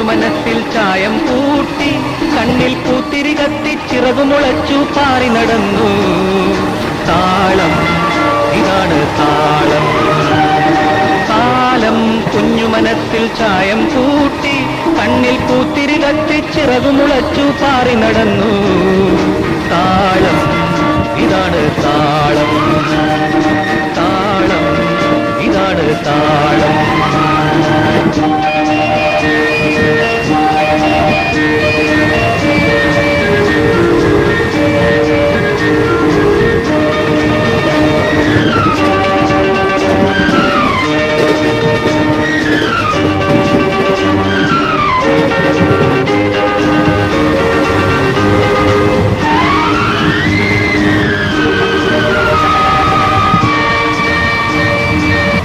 മനസ്സിൽ ചായം കൂട്ടി കണ്ണിൽ പൂത്തിരി കത്തി ചിറകുമുളച്ചു പാറി നടന്നു. താളം ഇതാണ് താളം. താളം കുഞ്ഞു മനസ്സിൽ ചായം കൂട്ടി കണ്ണിൽ പൂത്തിരി കത്തി ചിറകുമുളച്ചു പാറി നടന്നു. താളം ഇതാണ് താളം. താളം ഇതാണ് താളം.